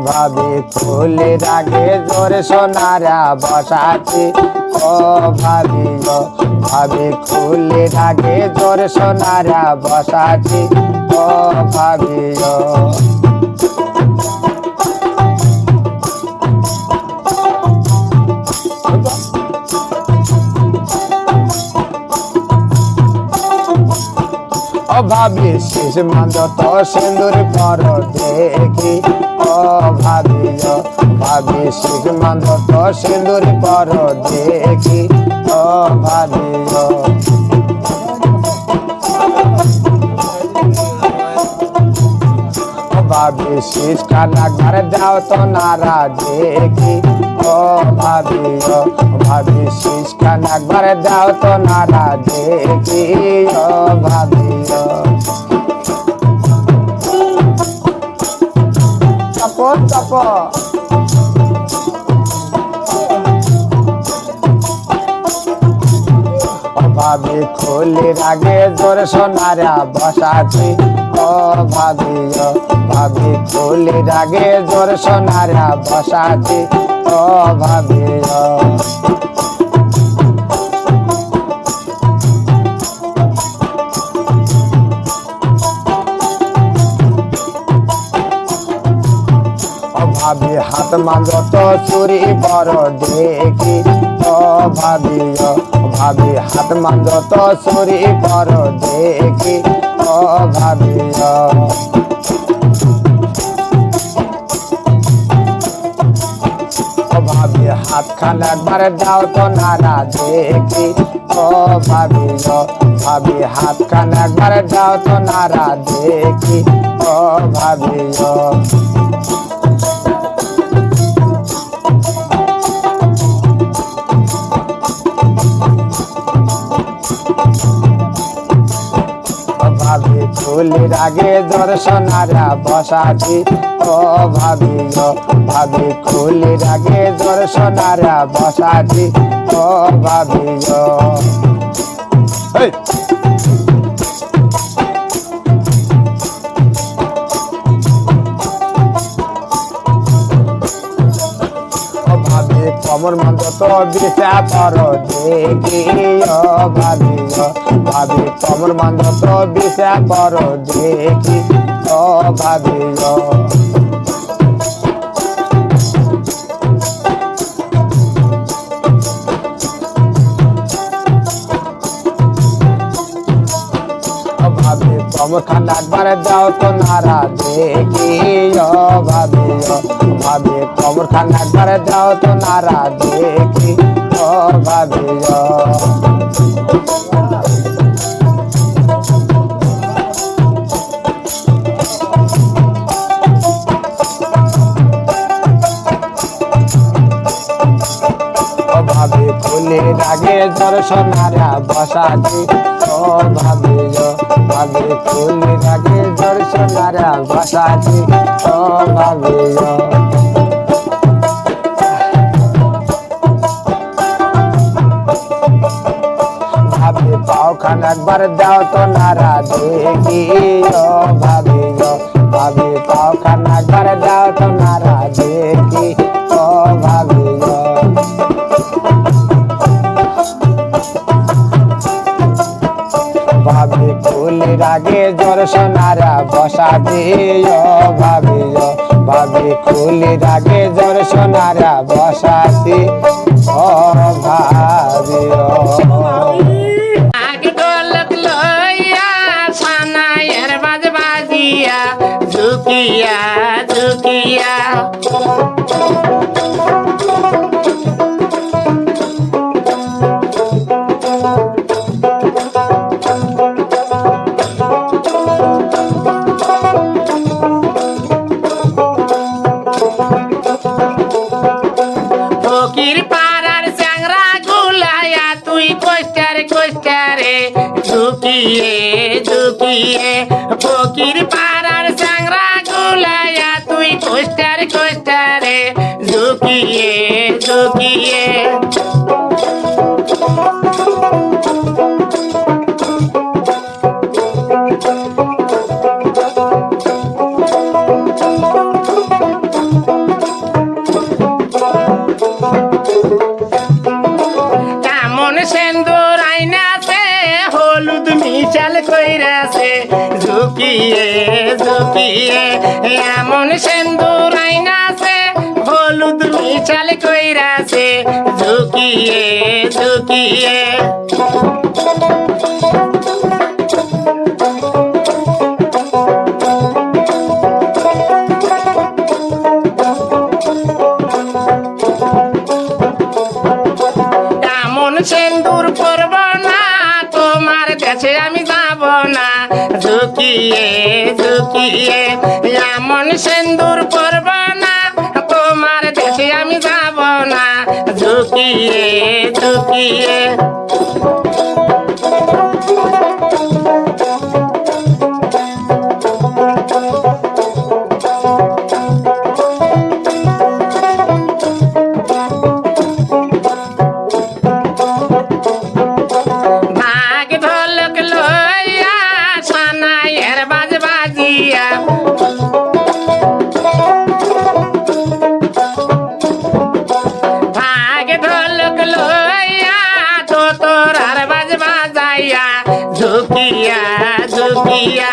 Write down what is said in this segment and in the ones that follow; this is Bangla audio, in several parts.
ভাবি ফুলের আগে জোরে সোনারা বসাচ্ছি ও ভাবি ভাবি ফুলের আগে জোরে সোনারা বসাচ্ছি ও ভাবি ভাবি শেষ মান্দ তো সিন্দুর পর দেখি ও ভাবি ভাবি শেষ মান্দ তো সিন্দুর পর দেখি ও ভাবি ভাবি শেষ খানা ঘর যাও তো নারা দেখি ও ভাবি ভাবি শেষ খানা ঘর যাও তো নারা দেখি ও ভাবি চাপো চাপো ভাবি খুলির আগে জোরে সোনারা বসাচ্ছি ও ভাবি ভাবি খুলির আগে জোরে সোনারা বসাচ্ছি ও ভাবি ভাবি হাত মাঝ তো চুরি বড় দেখি ও ভাবি ভাবি হাত মাঝ তো চুরি বড় দেখি ও ভাবি ভাবি হাত খান একবার দাও তো নারা দেখি ও ভাবি ভাবি হাত খান একবার দাও তো নারা দেখি ও ভাবি ভাবি ফুলের আগে জোরে সোনারা বসাচ্ছি ও ভাবি ভাবি ফুলের আগে জোরে সোনারা বসাচ্ছি ও ভাবি ভাবি কমর মন্দ তো বিষা পর দেখি ও ভাবি ভাবি কমর মন্দ তো বিষা পর দেখি ও ভাবি ভাবি কমর খান একবার দাও তো নারা দেখি ও ভাবি ভাবি কমর খান একবার দাও তো নারা দেখি ও ভাবি ভাবি ফুলের আগে জোরে সোনারা বসাচ্ছি ও ভাবি ভাবি ফুলের আগে জোরে সোনারা বসাচ্ছি ও ভাবি ভাবি পাও খান একবার দাও তো নারা দেখি ও ভাবি ভাবি পাও খান একবার দাও তো নারা দেখি ও ভাবি ভাবি ফুলের আগে জোরে সোনারা বসাচ্ছি ও ভাবি ভাবি ফুলের আগে জোরে সোনারা বসাচ্ছি ও ভাবি আগে গোলক লইয়া সানায়ের বাজ বাজিয়া ঝুকিয়া ঝুকিয়া ফকির পাড়ার চ্যাংরা গুলায়া তুই কোস্টারে কোস্টারে ঝুকিয়ে ঝুকিয়ে ফকির পাড়ার চ্যাংরা গুলায়া তুই কোস্টারে কোস্টারে ঝুকিয়ে ঝুকিয়ে মিশাল কইরাছে ঝুঁকিয়ে ঝুঁকিয়ে এমন সিন্দুর আইনাছে হলুদ মিশাল কইরাছে ঝুঁকিয়ে ঝুঁকিয়ে সিন্দুর পরব না তোমার কাছে আমি যাব না ঝুঁকিয়ে ঝুঁকিয়ে এমন সিন্দুর পরব না তোমার দেশে আমি যাব না ঝুঁকিয়ে ঝুঁকিয়ে ঝুঁকিয়া ঝুঁকিয়া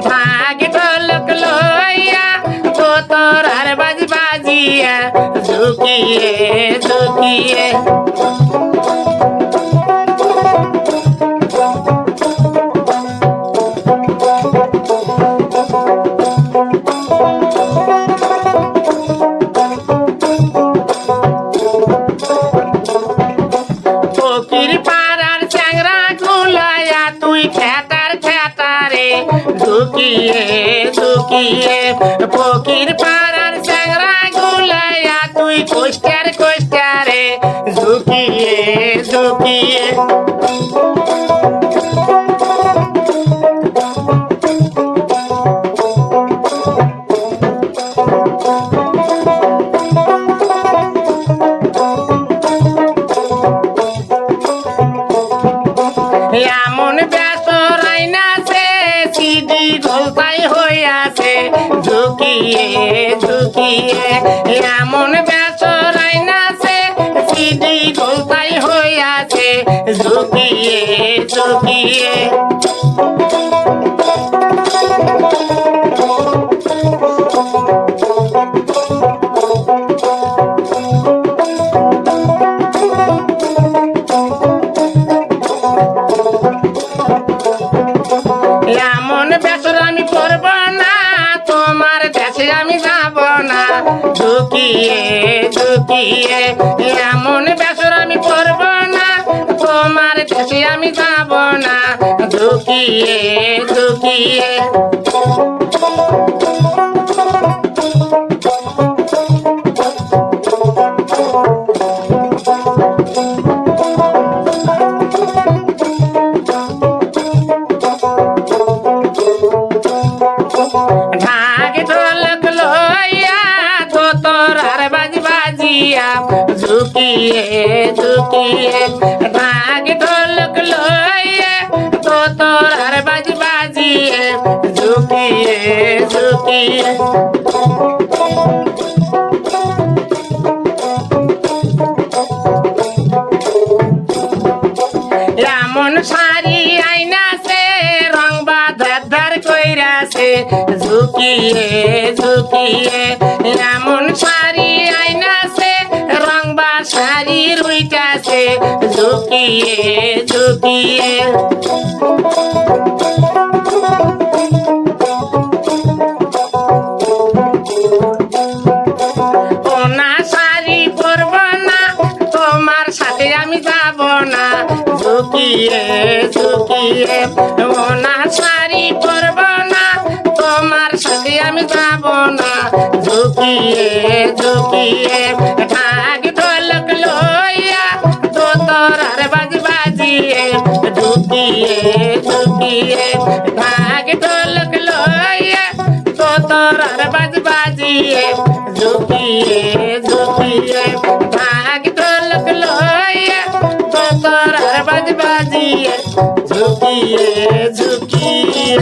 ভাগ ঢোলক লইয়া তো তোর আর বাজ বাজিয়া ঝুঁকিয়ে ঝুঁকিয়ে ফকির পাড়ার চ্যাংরা গুলায়া তুই খেতার খেতারে ঝুঁকিয়ে ঝুঁকিয়ে ফকির পাড়ার চ্যাংরা গুলায়া তুই কোষ্টার কোষ্টারে ঝুঁকিয়ে ঝুঁকিয়ে এমন বেসর আইনাছে সিডি গোলতাই হইয়াছে ঝুঁকিয়ে ঝুঁকিয়ে এমন বেসর আইনাছে সিডি গোলতাই হইয়াছে ঝুঁকিয়ে ঝুঁকিয়ে এমন বেসর আমি করব না তোমার দেশে আমি যাব না ঝুঁকিয়ে ঝুঁকিয়ে এমন বেসর আমি করব না তোমার দেশে আমি যাব না ঝুঁকিয়ে ঝুঁকিয়ে ঝুঁকিয়ে ঝুঁকিয়ে ভাগ ঢোলক লইয়ে তো তোর আর বাজ বাজিয়ে ঝুঁকিয়ে ঝুঁকিয়ে এমন শাড়ি আইনাছে রং বাধার কইরাছে ঝুঁকিয়ে ঝুঁকিয়ে এমন শাড়ি আইনাছে রং বা শাড়ি রুইটাছে ঝুঁকিয়ে ঝুঁকিয়ে ওনা শাড়ি পরব না তোমার সাথে আমি যাব না ঝুঁকিয়ে ঝুঁকিয়ে ওনা শাড়ি পরব না তোমার সাথে আমি যাব না ঝুঁকিয়ে ঝুঁকিয়ে ভাগ ঢোলক লইয়া তো তোর আর বাজ বাজিয়ে ঝুঁকিয়ে ঝুঁকিয়ে ভাগ ঢোলক লইয়া তো তোর আর বাজ বাজিয়ে ঝুঁকিয়ে ঝুঁকিয়ে ভাগ ঢোলক লইয়া তো তোর আর বাজ বাজিয়ে ঝুঁকিয়ে ঝুঁকিয়ে